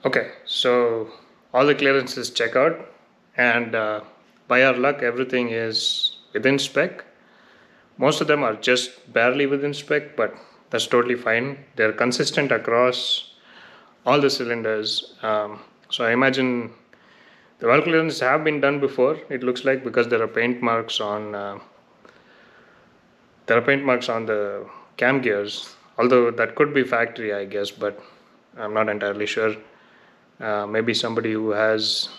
Okay, so all the clearances check out, and by our luck everything is within spec. Most of them are just barely within spec, but that's totally fine. They're consistent across all the cylinders. So I imagine the valve clearances have been done before, it looks like, because there are paint marks on the cam gears, although that could be factory, I guess, but I'm not entirely sure. Maybe somebody who has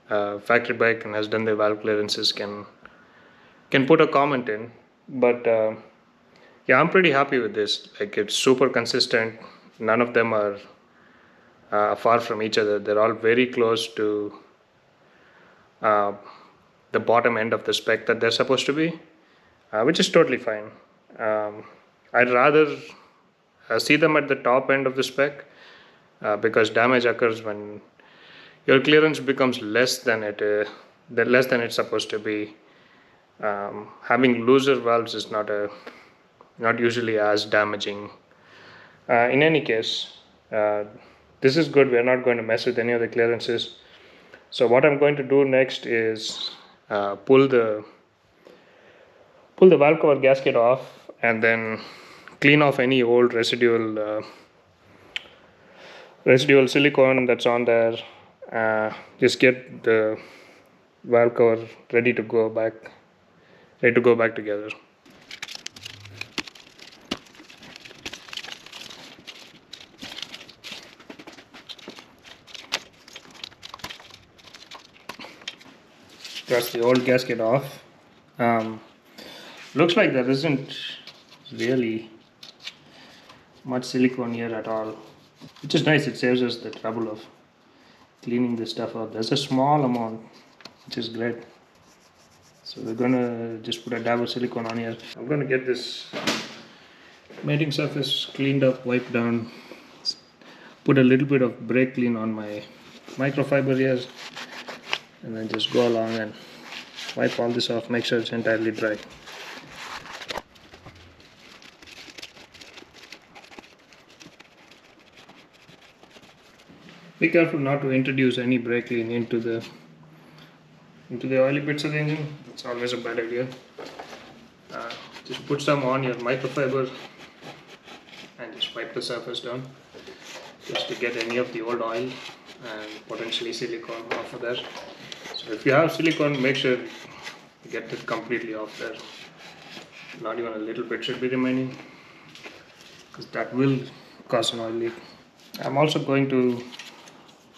a factory bike and has done the valve clearances can put a comment in. But yeah, I'm pretty happy with this. Like, it's super consistent. None of them are far from each other. They're all very close to uh, the bottom end of the spec that they're supposed to be, which is totally fine. I'd rather see them at the top end of the spec because damage occurs when your clearance becomes less than it's supposed to be. Having looser valves is not usually as damaging. In any case, this is good. We're not going to mess with any of the clearances. So what I'm going to do next is pull the valve cover gasket off and then clean off any old residual silicone that's on there. Just get the valve cover ready to go back together. That's the old gasket off. Looks like there isn't really much silicone here at all, which is nice. It saves us the trouble of cleaning this stuff up. There's a small amount, which is great. So we're gonna just put a dab of silicone on here. I'm gonna get this mating surface cleaned up, wiped down, put a little bit of brake clean on my microfiber here, and then just go along and wipe all this off, make sure it's entirely dry. Be careful not to introduce any brake clean into the oily bits of the engine. It's always a bad idea. Just put some on your microfiber and just wipe the surface down, just to get any of the old oil and potentially silicone off of there. So if you have silicone, make sure you get it completely off there. Not even a little bit should be remaining, because that will cause an oil leak. I'm also going to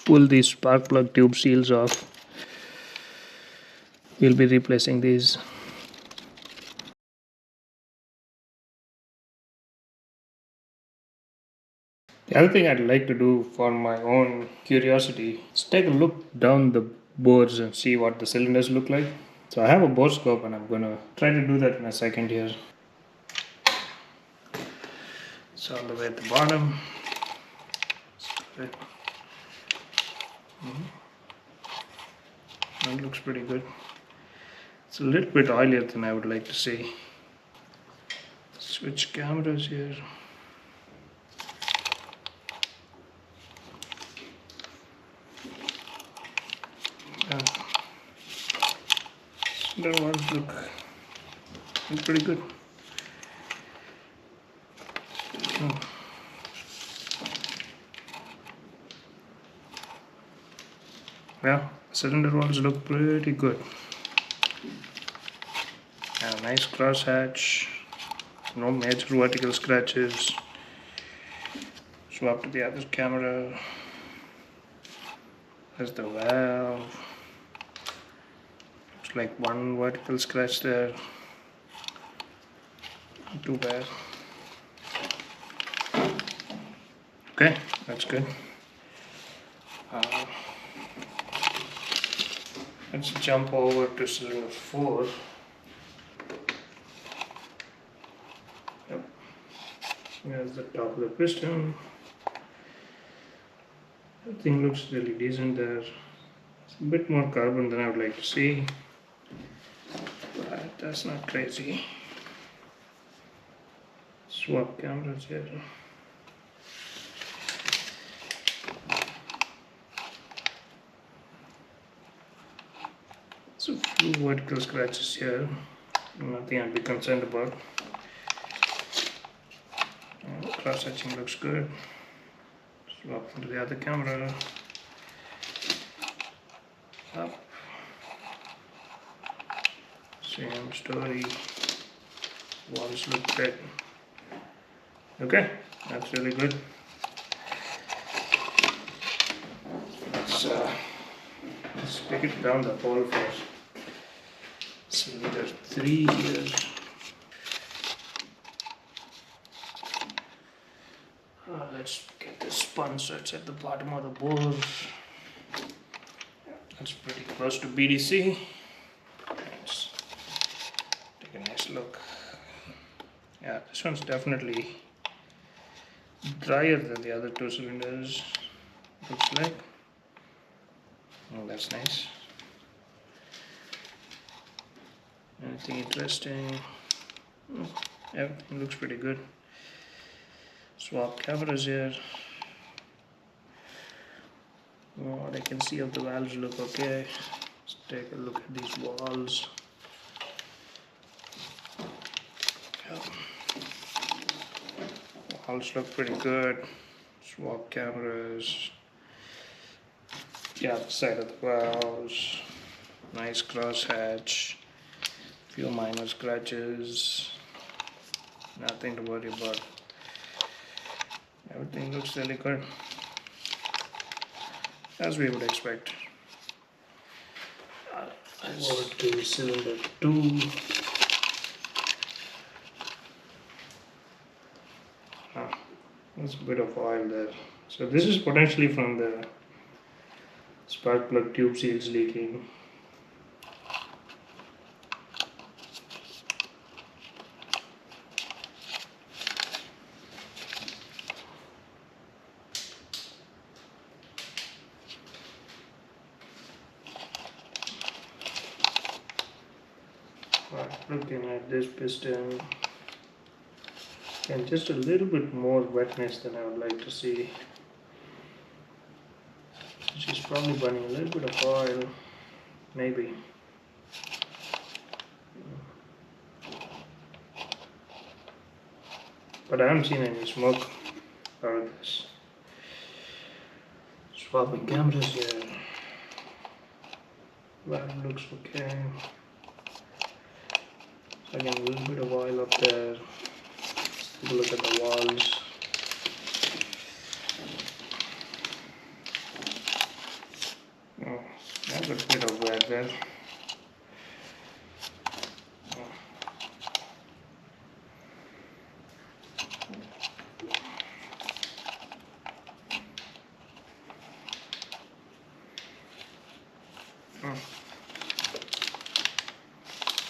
pull these spark plug tube seals off. We'll be replacing these. The other thing I'd like to do for my own curiosity is take a look down the bores and see what the cylinders look like. So I have a borescope and I'm going to try to do that in a second here. So all the way at the bottom. That looks pretty good. It's a little bit oilier than I would like to see. Switch cameras here. The ones look pretty good. Yeah, cylinder walls look pretty good. And a nice cross hatch, no major vertical scratches. Swap to the other camera. There's the valve. Looks like one vertical scratch there. Not too bad. Okay, that's good. Let's jump over to cylinder 4. Yep. There's the top of the piston. Everything looks really decent there. It's a bit more carbon than I would like to see, but that's not crazy. Swap cameras here. So a few vertical scratches here, nothing I'd be concerned about. Cross hatching looks good. Swap into the other camera. Up. Same story. Walls look good. Okay, that's really good. Let's take it down the hole first. Cylinder 3 here. Let's get this spun so it's at the bottom of the bore. That's pretty close to BDC. Let's take a nice look. Yeah, this one's definitely drier than the other two cylinders, looks like. Oh, that's nice. Anything interesting? Oh, everything looks pretty good. Swap cameras here. What I can see of the valves look okay. Let's take a look at these walls. Walls look pretty good. Swap cameras. The other side of the valves. Nice crosshatch. Few minor scratches. Nothing to worry about. Everything looks really good, as we would expect. Over to cylinder 2. There's a bit of oil there. So this is potentially from the spark plug tube seals leaking. Looking at this piston, and just a little bit more wetness than I would like to see. She's probably burning a little bit of oil, maybe. But I haven't seen any smoke out of this. Swapping cameras here. Valve looks okay. Again, a little bit of oil up there. Take a look at the walls. Oh, there's a bit of wear there.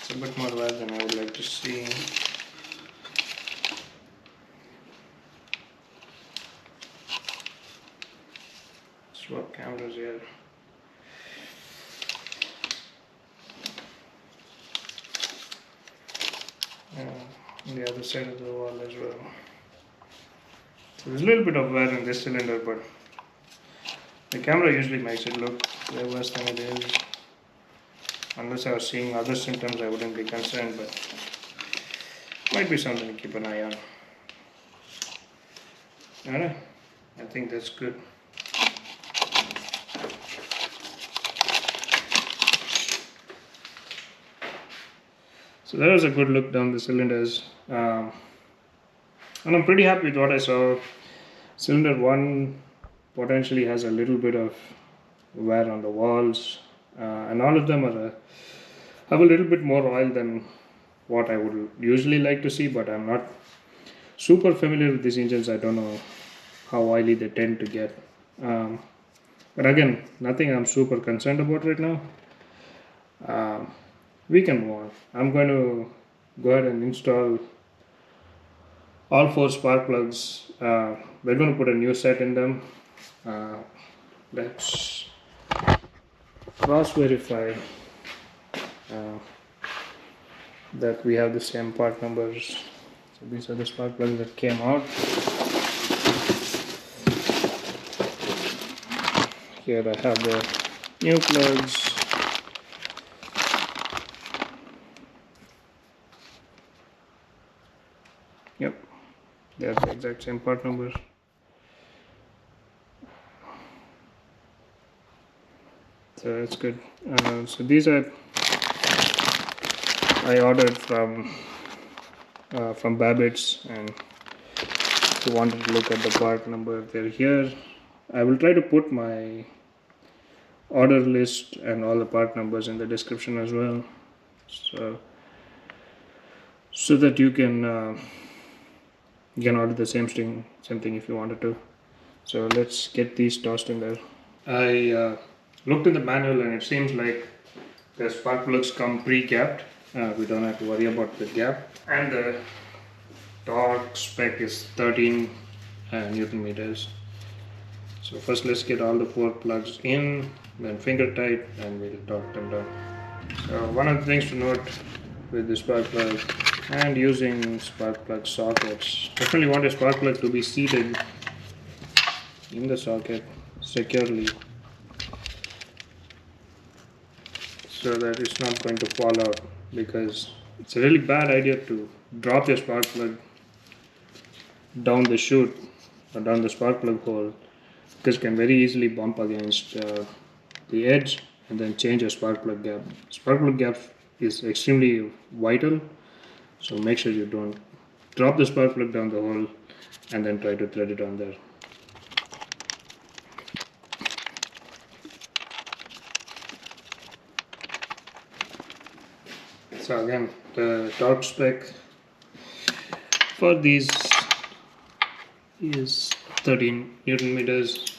A bit more wear than I would like to see. Swap cameras here. On the other side of the wall as well. So there's a little bit of wear in this cylinder, but the camera usually makes it look way worse than it is. Unless I was seeing other symptoms, I wouldn't be concerned, but might be something to keep an eye on. Alright, I think that's good. So that was a good look down the cylinders, and I'm pretty happy with what I saw. Cylinder 1 potentially has a little bit of wear on the walls. And all of them have a little bit more oil than what I would usually like to see, but I'm not super familiar with these engines. I don't know how oily they tend to get. But again, nothing I'm super concerned about right now. We can move on. I'm going to go ahead and install all 4 spark plugs. We're going to put a new set in them. Let's cross verify that we have the same part numbers. So these are the spark plugs that came out. Here I have the new plugs. Yep, that's the exact same part number. So that's good. So these I ordered from Babbitt's, and if you wanted to look at the part number, they're here. I will try to put my order list and all the part numbers in the description as well, so that you can order the same thing if you wanted to. So let's get these tossed in there. I looked in the manual and it seems like the spark plugs come pre-gapped. We don't have to worry about the gap, and the torque spec is 13 Newton meters. So first let's get all the 4 plugs in, then finger tight, and we'll torque them down. So one of the things to note with the spark plug and using spark plug sockets, definitely want a spark plug to be seated in the socket securely, so that it's not going to fall out, because it's a really bad idea to drop your spark plug down the chute or down the spark plug hole, because it can very easily bump against the edge and then change your spark plug gap. Spark plug gap is extremely vital, so make sure you don't drop the spark plug down the hole and then try to thread it on there. So again, the torque spec for these is 13 Newton meters.